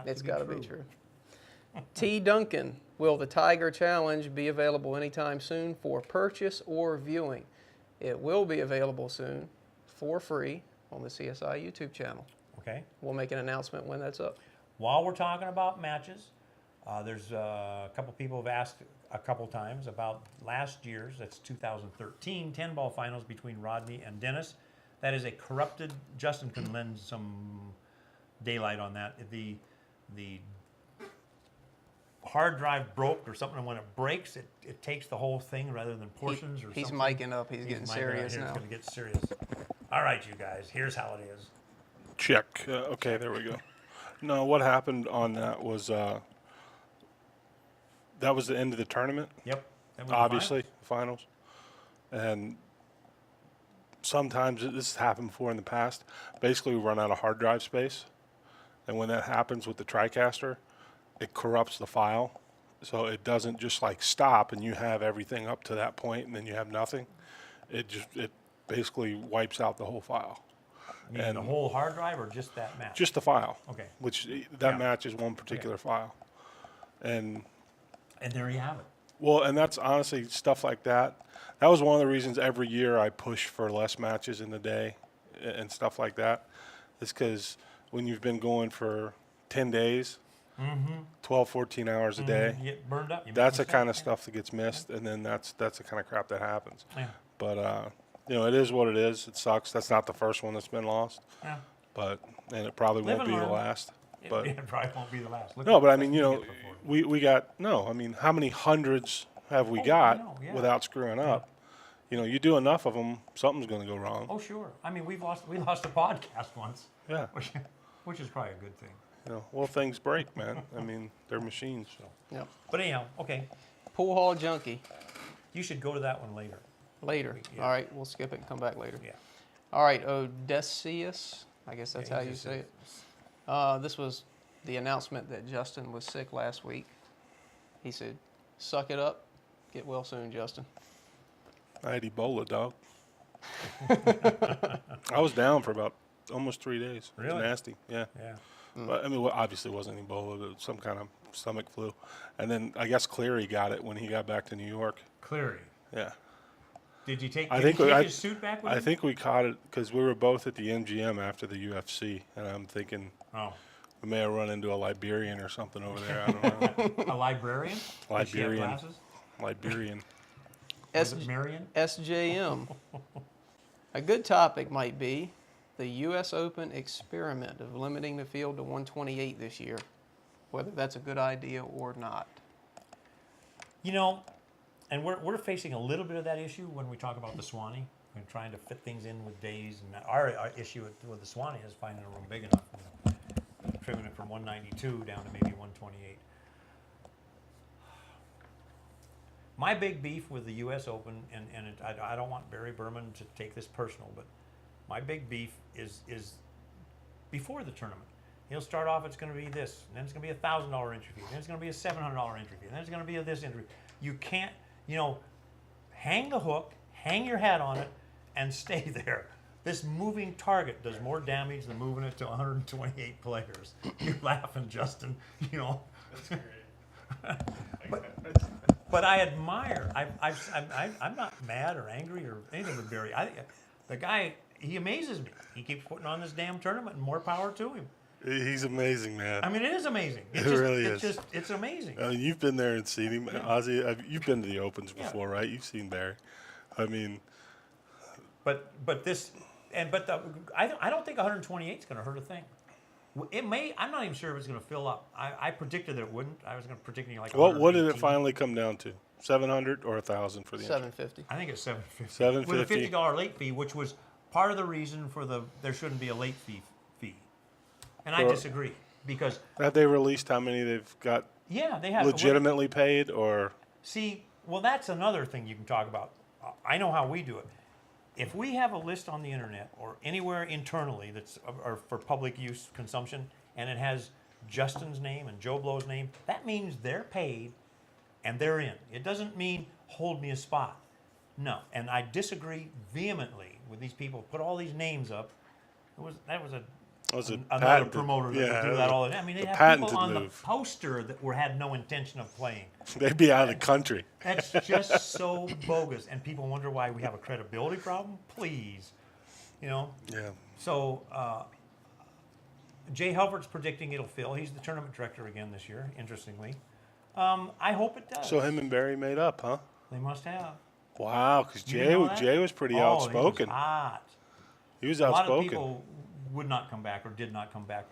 it's got to be true. T. Duncan, will the Tiger Challenge be available anytime soon for purchase or viewing? It will be available soon for free on the CSI YouTube channel. Okay. We'll make an announcement when that's up. While we're talking about matches, there's a couple people have asked a couple times about last year's, that's 2013, 10-ball finals between Rodney and Dennis. That is a corrupted, Justin can lend some daylight on that. The hard drive broke or something, and when it breaks, it takes the whole thing rather than portions or something. He's micing up. He's getting serious now. He's going to get serious. All right, you guys, here's how it is. Check. Okay, there we go. No, what happened on that was the end of the tournament. Yep. That was obviously, the finals. And sometimes, this has happened before in the past, basically we run out of hard drive space. And when that happens with the TriCaster, it corrupts the file. So it doesn't just like stop and you have everything up to that point and then you have nothing. It basically wipes out the whole file. And the whole hard drive or just that match? Just the file. Okay. Which that match is one particular file. And there you have it. Well, and that's honestly stuff like that. That was one of the reasons every year I push for less matches in the day and stuff like that. It's because when you've been going for 10 days, 12, 14 hours a day, you get burned up. That's the kind of stuff that gets missed, and then that's the kind of crap that happens. Yeah. But it is what it is. It sucks. That's not the first one that's been lost. Yeah. And it probably won't be the last. But it probably won't be the last. No, but I mean, we got I mean, how many hundreds have we got without screwing up? You do enough of them, something's going to go wrong. Oh, sure. I mean, we lost a podcast once. Yeah. Which is probably a good thing. Well, things break, man. I mean, they're machines. So. Yep. But anyhow, okay. Pool Hall Junkie. You should go to that one later. Later. Yeah. All right, we'll skip it and come back later. Yeah. All right, Odysseus. I guess that's how you say it. This was the announcement that Justin was sick last week. He said, suck it up. Get well soon, Justin. I had Ebola, dog. I was down for about almost 3 days. Really? It was nasty. Yeah. Yeah. But, I mean, obviously it wasn't Ebola, but it was some kind of stomach flu. And then I guess Cleary got it when he got back to New York. Cleary. Yeah. Did you take his suit back with him? I think we caught it because we were both at the MGM after the UFC, and I'm thinking we may have run into a Liberian or something over there. I don't know. A librarian? Liberian. Liberian. Marion? SJM. A good topic might be the U.S. Open experiment of limiting the field to 128 this year, whether that's a good idea or not. And we're facing a little bit of that issue when we talk about the Swanee and trying to fit things in with days. And our issue with the Swanee is finding a room big enough, trimming it from 192 down to maybe 128. My big beef with the U.S. Open, I don't want Barry Berman to take this personal, but my big beef is before the tournament. He'll start off, it's going to be this, and then it's going to be $1,000 entry fee, then it's going to be a $700 entry fee, then it's going to be a this entry. You can't, hang the hook, hang your hat on it, and stay there. This moving target does more damage than moving it to 128 players. You're laughing, Justin. That's great. But I admire. I'm not mad or angry or anything with Barry. The guy, he amazes me. He keeps putting on this damn tournament, and more power to him. He's amazing, man. I mean, it is amazing. Really is. It's amazing. You've been there and seen him, Ozzy. You've been to the Opens before, right? You've seen Barry. I mean, I don't think 128 is going to hurt a thing. It may. I'm not even sure if it's going to fill up. I predicted that it wouldn't. I was going to predict like. What did it finally come down to? 700 or 1,000 for the entry? 750. I think it's 750. 750 with a $50 late fee, which was part of the reason for there shouldn't be a late fee. And I disagree because have they released how many they've got? Yeah, they have legitimately paid or. See, well, that's another thing you can talk about. I know how we do it. If we have a list on the internet or anywhere internally that's or for public use consumption, and it has Justin's name and Joe Blow's name, that means they're paid and they're in. It doesn't mean hold me a spot. No, and I disagree vehemently with these people. Put all these names up. That was another promoter that would do that all the time. I mean, they have people on the poster that had no intention of playing. They'd be out of the country. That's just so bogus, and people wonder why we have a credibility problem. Please, Yeah. So Jay Hubbard's predicting it'll fill. He's the tournament director again this year. Interestingly, I hope it does. So him and Barry made up, huh? They must have. Wow, because Jay was pretty outspoken. He was hot. He was A outspoken. lot of people would not come back or did not come back.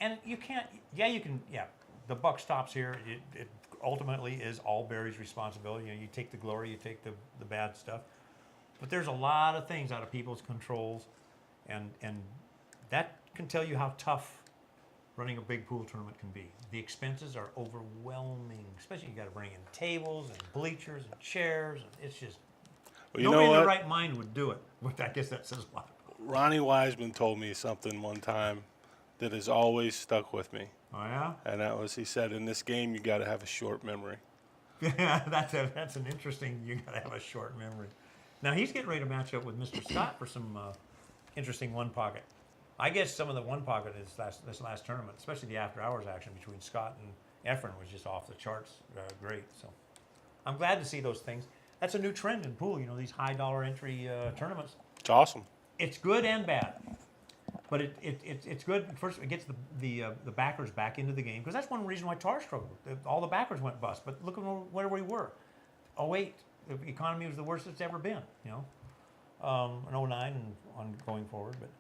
And you can't, you can, the buck stops here. It ultimately is all Barry's responsibility. You take the glory, you take the bad stuff. But there's a lot of things out of people's controls, and that can tell you how tough running a big pool tournament can be. The expenses are overwhelming, especially you got to bring in tables and bleachers and chairs. And it's just, nobody in their right mind would do it. Which I guess that says a lot. Ronnie Wiseman told me something one time that has always stuck with me. Oh, yeah? And that was, he said, in this game, you got to have a short memory. Yeah, that's an interesting, you got to have a short memory. Now, he's getting ready to match up with Mr. Scott for some interesting one pocket. I guess some of the one pocket is this last tournament, especially the after hours action between Scott and Efren was just off the charts great. So I'm glad to see those things. That's a new trend in pool, these high dollar entry tournaments. It's awesome. It's good and bad, but it's good. First, it gets the backers back into the game, because that's one reason why Tar struggled. All the backers went bust. But look at where we were. 08, the economy was the worst it's ever been. In 09 and on going forward. But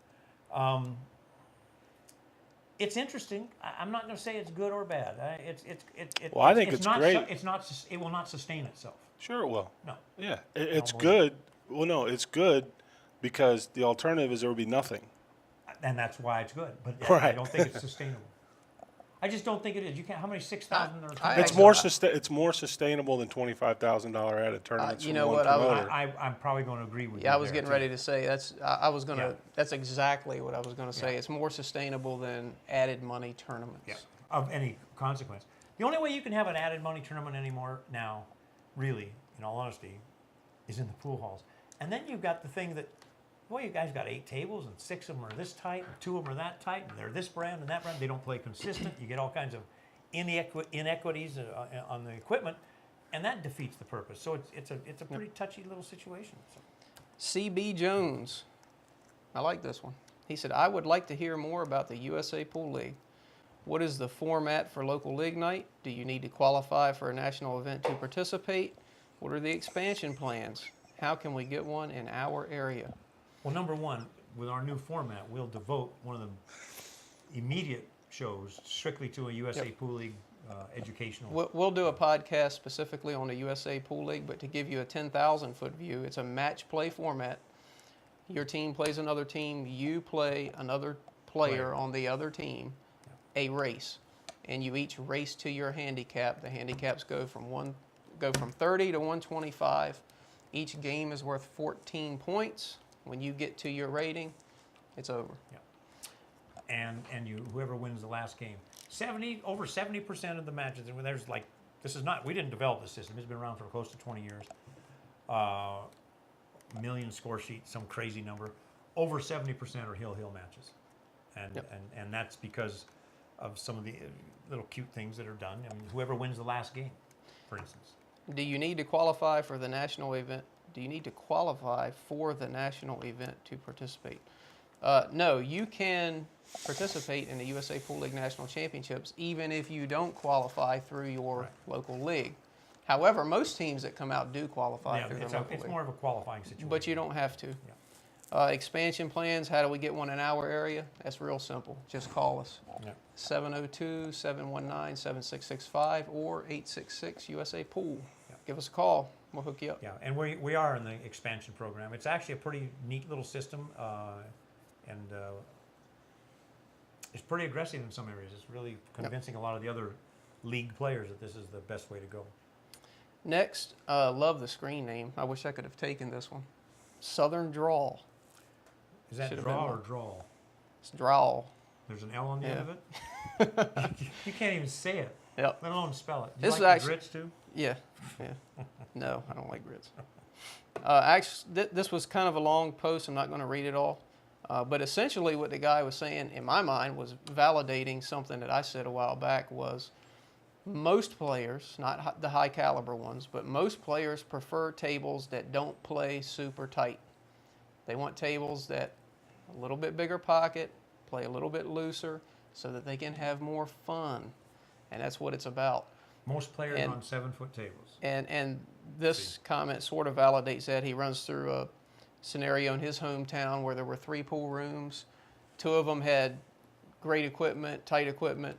it's interesting. I'm not going to say it's good or bad. Well, I think it's great. It will not sustain itself. Sure it will. No. Yeah, it's good. Well, no, it's good. Because the alternative is there would be nothing. And that's why it's good. But right. I don't think it's sustainable. I just don't think it is. You can't. How many 6,000 are? It's more sustainable than $25,000 added tournaments. You know what? I'm probably going to agree with you. Yeah, I was getting ready to say that's. I was going to. That's exactly what I was going to say. It's more sustainable than added money tournaments. Yeah. Of any consequence. The only way you can have an added money tournament anymore now, really, in all honesty, is in the pool halls. And then you've got the thing that. Boy, you guys got 8 tables, and 6 of them are this tight, and 2 of them are that tight, and they're this brand and that brand. They don't play consistent. You get all kinds of inequities on the equipment, and that defeats the purpose. So it's a pretty touchy little situation. So. CB Jones, I like this one. He said, I would like to hear more about the USA Pool League. What is the format for local league night? Do you need to qualify for a national event to participate? What are the expansion plans? How can we get one in our area? Well, number one, with our new format, we'll devote one of the immediate shows strictly to a USA Pool League educational. We'll do a podcast specifically on the USA Pool League, but to give you a 10,000-foot view, it's a match play format. Your team plays another team, you play another player on the other team, a race, and you each race to your handicap. The handicaps go from 30 to 125. Each game is worth 14 points. When you get to your rating, it's over. Yeah. And whoever wins the last game. Over 70% of the matches, and there's like, we didn't develop the system. It's been around for close to 20 years. Million score sheet, some crazy number. Over 70% are hill matches. And that's because of some of the little cute things that are done. I mean, whoever wins the last game, for instance. Do you need to qualify for the national event? Do you need to qualify for the national event to participate? No, you can participate in the USA Pool League National Championships even if you don't qualify through your local league. However, most teams that come out do qualify through their local league. It's more of a qualifying situation. But you don't have to. Yeah. Expansion plans, how do we get one in our area? That's real simple. Just call us. 702-719-7665 or 866-USA-POOL. Yeah. Give us a call. We'll hook you up. Yeah, and we are in the expansion program. It's actually a pretty neat little system, and it's pretty aggressive in some areas. It's really convincing a lot of the other league players that this is the best way to go. Next, love the screen name. I wish I could have taken this one. Southern Drawl. Is that draw or drawl? It's drawl. There's an L on the end of it? You can't even say it, Yep. let alone spell it. Do you This like is actually, grits too? Yeah. No, I don't like grits. Actually, this was kind of a long post. I'm not going to read it all. But essentially what the guy was saying, in my mind, was validating something that I said a while back was most players, not the high caliber ones, but most players prefer tables that don't play super tight. They want tables that a little bit bigger pocket, play a little bit looser so that they can have more fun. And that's what it's about. Most players on 7-foot tables. And this comment sort of validates that. He runs through a scenario in his hometown where there were 3 pool rooms. 2 of them had great equipment, tight equipment.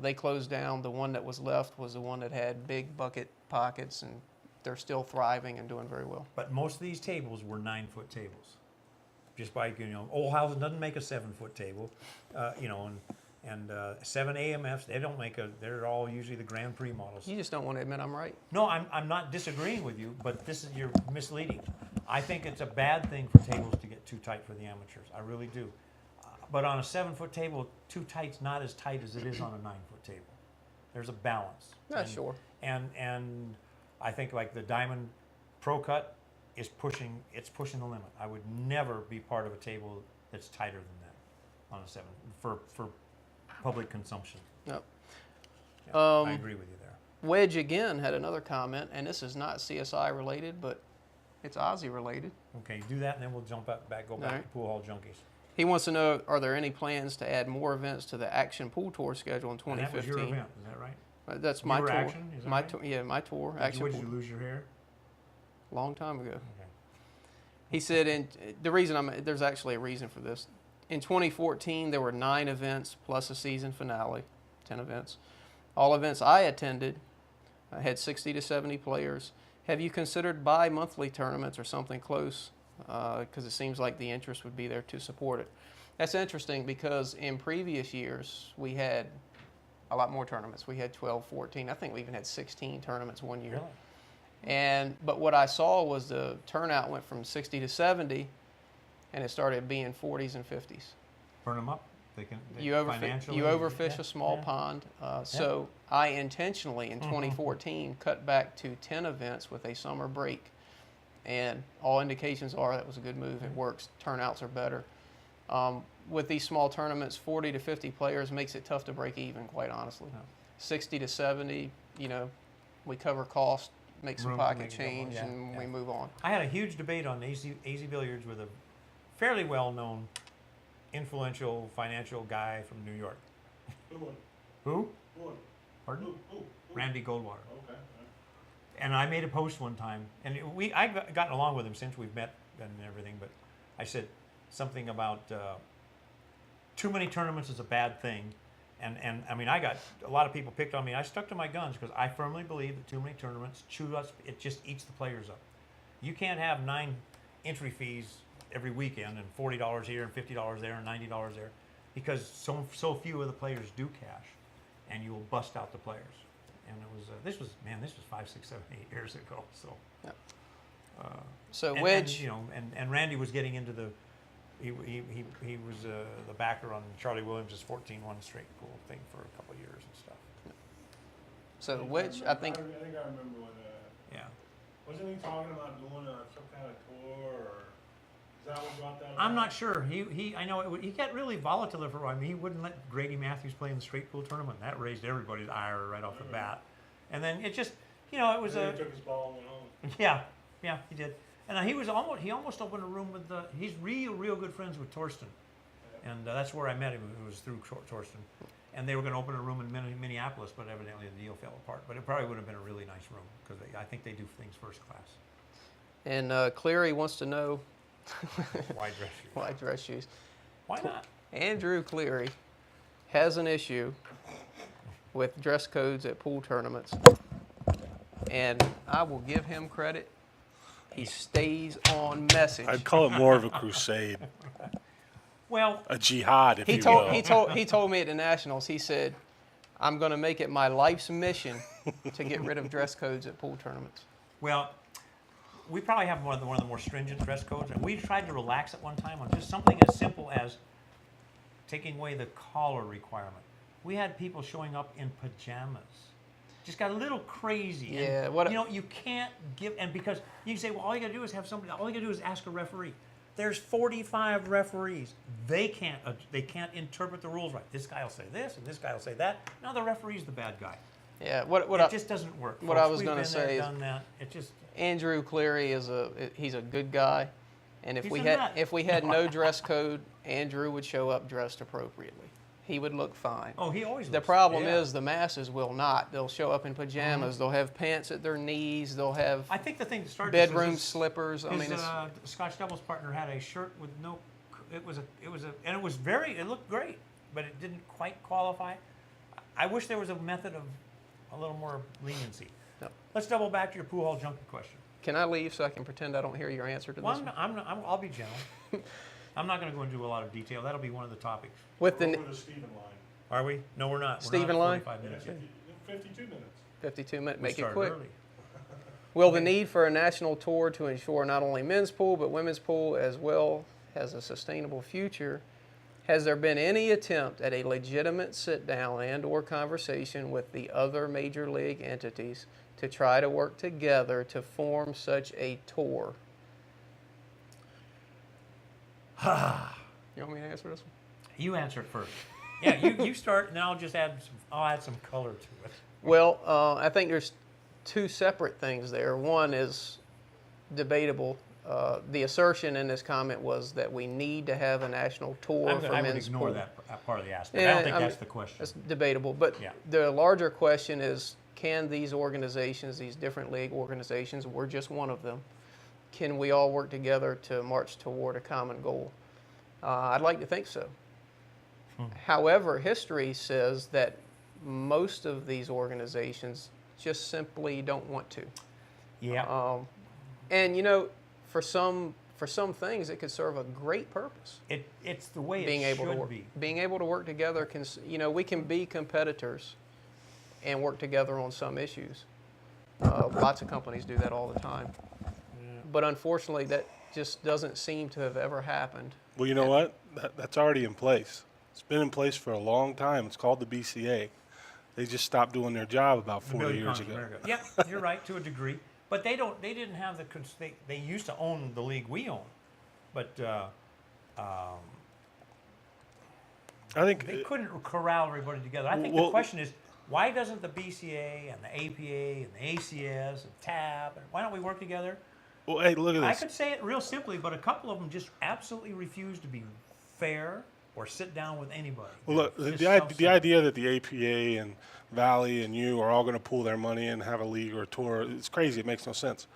They closed down. The one that was left was the one that had big bucket pockets, and they're still thriving and doing very well. But most of these tables were 9-foot tables. Just by, Olhausen doesn't make a 7-foot table, and 7 AMFs, they're all usually the Grand Prix models. You just don't want to admit I'm right. No, I'm not disagreeing with you, but you're misleading. I think it's a bad thing for tables to get too tight for the amateurs. I really do. But on a 7-foot table, too tight's not as tight as it is on a 9-foot table. There's a balance. Yeah, sure. And I think like the Diamond Pro Cut is pushing the limit. I would never be part of a table that's tighter than that on a 7 for public consumption. Yep. Yeah, I agree with you there. Wedge again had another comment, and this is not CSI related, but it's Ozzy related. Okay, do that, and then we'll go back to Pool Hall Junkies. He wants to know, are there any plans to add more events to the Action Pool Tour schedule in 2015? And that was your event, is that right? That's my tour. Action, is that my right? Yeah, my tour. Did Action you Pool. lose your hair? Long time ago. Okay. He said, and the reason there's actually a reason for this. In 2014, there were 9 events plus a season finale, 10 events. All events I attended had 60 to 70 players. Have you considered bi-monthly tournaments or something close? Because it seems like the interest would be there to support it. That's interesting because in previous years, we had a lot more tournaments. We had 12, 14. I think we even had 16 tournaments one year. Really? But what I saw was the turnout went from 60 to 70, and it started being 40s and 50s. Burn them up. You overfish a small pond. So I intentionally, in 2014, cut back to 10 events with a summer break. And all indications are that was a good move. It works. Turnouts are better. With these small tournaments, 40 to 50 players makes it tough to break even, quite honestly. 60 to 70, we cover cost, make some pocket change, and we move on. I had a huge debate on AZ Billiards with a fairly well-known, influential financial guy from New York. Who? Pardon? Who? Randy Goldwater. Okay. And I made a post one time, and I've gotten along with him since we've met and everything, but I said something about too many tournaments is a bad thing, And I mean, I got a lot of people picked on me. I stuck to my guns because I firmly believe that too many tournaments chew us. It just eats the players up. You can't have 9 entry fees every weekend and $40 here and $50 there and $90 there, because so few of the players do cash, and you will bust out the players. And it was this was 5, 6, 7, 8 years ago. So. Yep. So and Randy was getting into the. He was the backer on Charlie Williams' 14-1 straight pool thing for a couple of years and stuff. So Wedge, I think. I think I remember when. Yeah. Wasn't he talking about doing some kind of tour, or is that what brought that about? I'm not sure. I know he got really volatile for a while. I mean, he wouldn't let Grady Matthews play in the straight pool tournament. That raised everybody's ire right off the bat. And then it just, it was He took his ball and went home. Yeah, he did. And he almost opened a room with he's real good friends with Torsten. And that's where I met him. It was through Torsten. And they were going to open a room in Minneapolis, but evidently the deal fell apart. But it probably would have been a really nice room, because I think they do things first class. And Cleary wants to know Why dress shoes? why dress shoes. Why not? Andrew Cleary has an issue with dress codes at pool tournaments, and I will give him credit. He stays on message. I'd call it more of a crusade, Well, a jihad, if He you told will. he told me at the Nationals. He said, "I'm going to make it my life's mission to get rid of dress codes at pool tournaments." Well, we probably have one of the more stringent dress codes, and we tried to relax at one time on just something as simple as taking away the collar requirement. We had people showing up in pajamas. Just got a little crazy. Yeah, And, you can't give, and because you say, well, all you got to do is have somebody. All you got to do is ask a referee. There's 45 referees. They can't interpret the rules right. This guy will say this, and this guy will say that. Now the referee's the bad guy. Yeah, It just doesn't work. what folks. I was We've gonna been there, say is- done that. It just. Andrew Cleary he's a good guy, and if He's we a had nut. if we had no dress code, Andrew would show up dressed appropriately. He would look fine. Oh, he always. The looks- problem yeah. is the masses will not. They'll show up in pajamas. They'll have pants at their knees. They'll have I think the thing that started this was bedroom his- slippers. I His mean, it's, Scotch doubles partner had a shirt with no. It looked great, but it didn't quite qualify. I wish there was a method of a little more leniency. No. Let's double back to your pool hall junkie question. can I leave so I can pretend I don't hear your answer to Well, this? I'll be gentle. I'm not going to go into a lot of detail. That'll be one of the topics. With We're the over the Stephen line. Are we? No, we're not. Stephen we're not line? at 45 minutes yet. 52 minutes. 52 minutes, We make it started quick. early. Will the need for a national tour to ensure not only men's pool but women's pool as well has a sustainable future? Has there been any attempt at a legitimate sit-down and/or conversation with the other major league entities to try to work together to form such a tour? You want me to answer this one? You answer it first. Yeah, you start, and then I'll add some color to it. Well, I think there's two separate things there. One is debatable. The assertion in this comment was that we need to have a national tour for I would men's ignore pool. that part of the aspect. I Yeah, don't think I that's mean, the question. That's debatable. But Yeah. the larger question is, can these organizations, these different league organizations, we're just one of them, can we all work together to march toward a common goal? I'd like to think so. However, history says that most of these organizations just simply don't want to. Yeah. And for some things, it could serve a great purpose. It's the way Being it able to should work, be. being able to work together can, we can be competitors and work together on some issues. Lots of companies do that all the time. But unfortunately, that just doesn't seem to have ever happened. Well, you know what? That's already in place. It's been in place for a long time. It's called the BCA. They just stopped doing their job about 40 years ago. Yeah, you're right to a degree. But they didn't have they used to own the league we own, but I think they couldn't corral everybody together. I think Well- the question is, why doesn't the BCA and the APA and the ACS and TAB, and why don't we work together? Well, hey, look at I this. could say it real simply, but a couple of them just absolutely refuse to be fair or sit down with anybody. Well, look, It's the just self-centered. idea that the APA and Valley and you are all going to pool their money and have a league or a tour, it's crazy. It makes no sense.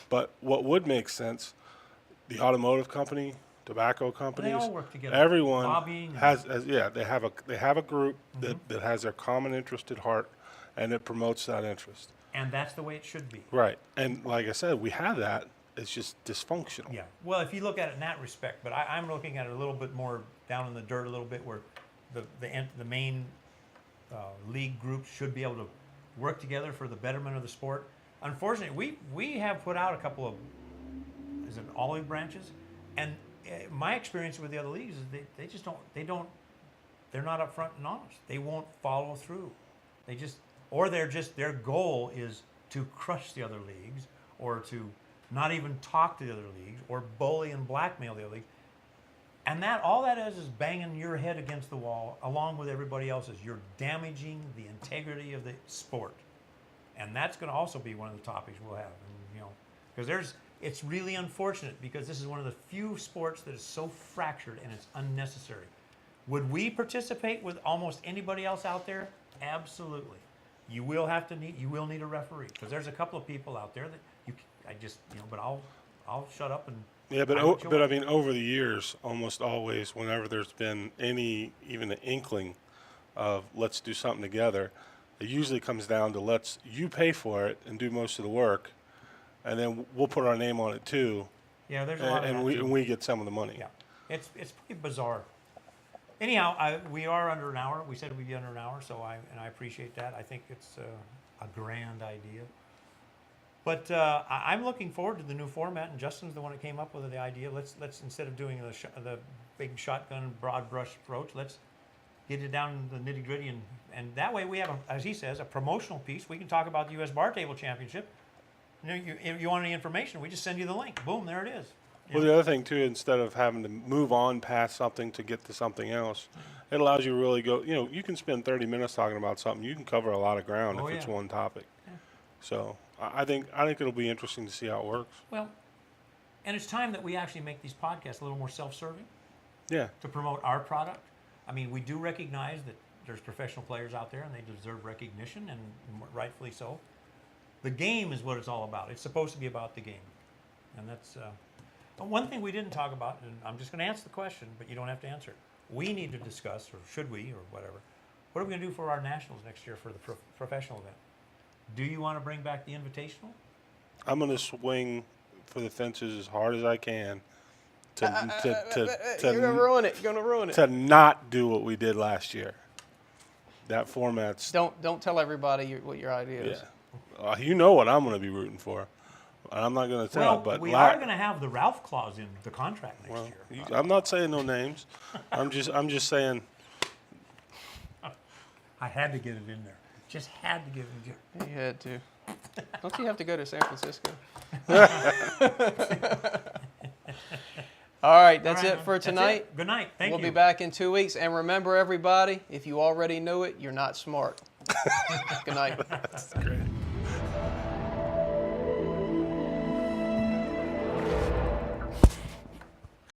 But what would make sense, the automotive company tobacco companies. They all work together. Everyone Lobbying they have a group that has their common interest at heart, and it promotes that interest. and that's the way it should be. Right. And like I said, we have that. It's just dysfunctional. Yeah. Well, if you look at it in that respect, but I'm looking at it a little bit more down in the dirt a little bit, where the main league groups should be able to work together for the betterment of the sport. Unfortunately, we have put out a couple of olive branches, and my experience with the other leagues is they just don't they're not upfront and honest. They won't follow through. Their goal is to crush the other leagues, or to not even talk to the other leagues, or bully and blackmail the other leagues. And all that is banging your head against the wall along with everybody else's. You're damaging the integrity of the sport. And that's going to also be one of the topics we'll have. And, because it's really unfortunate, because this is one of the few sports that is so fractured and it's unnecessary. Would we participate with almost anybody else out there? Absolutely. You will need a referee, because there's a couple of people out there that but I'll shut up and. Yeah, but I mean, over the years, almost always, whenever there's been even an inkling of let's do something together, it usually comes down to you pay for it and do most of the work, and then we'll put our name on it too. Yeah, there's a lot of that too. And we get some of the money. Yeah, it's pretty bizarre. Anyhow, we are under an hour. We said we'd be under an hour, so I appreciate that. I think it's a grand idea. But I'm looking forward to the new format, and Justin's the one that came up with the idea. Let's instead of doing the big shotgun broad brush approach, let's get it down to the nitty gritty, and that way we have, as he says, a promotional piece. We can talk about the U.S. Bar Table Championship. If you want any information, we just send you the link. Boom, there it is. Well, the other thing too, instead of having to move on past something to get to something else, it allows you to really go. You can spend 30 minutes talking about something. You can cover a lot of ground if it's one topic. Yeah. So I think it'll be interesting to see how it works. Well, and it's time that we actually make these podcasts a little more self-serving. Yeah. To promote our product. I mean, we do recognize that there's professional players out there, and they deserve recognition, and rightfully so. The game is what it's all about. It's supposed to be about the game, and that's one thing we didn't talk about. And I'm just going to answer the question, but you don't have to answer it. We need to discuss, or should we, or whatever. What are we going to do for our nationals next year for the professional event? Do you want to bring back the invitational? I'm going to swing for the fences as hard as I can you're going to ruin it. You're going to ruin it. To not do what we did last year. That format's... Don't tell everybody what your idea is. Yeah. You know what I'm going to be rooting for. I'm not going to tell, but... we are going to have the Ralph clause in the contract next year. I'm not saying no names. I'm just saying... I had to get it in there. Just had to get it in there. You had to. Don't you have to go to San Francisco? All right, that's it for tonight. Good night. Thank you. We'll be back in 2 weeks. And remember, everybody, if you already know it, you're not smart. Good night. That's great.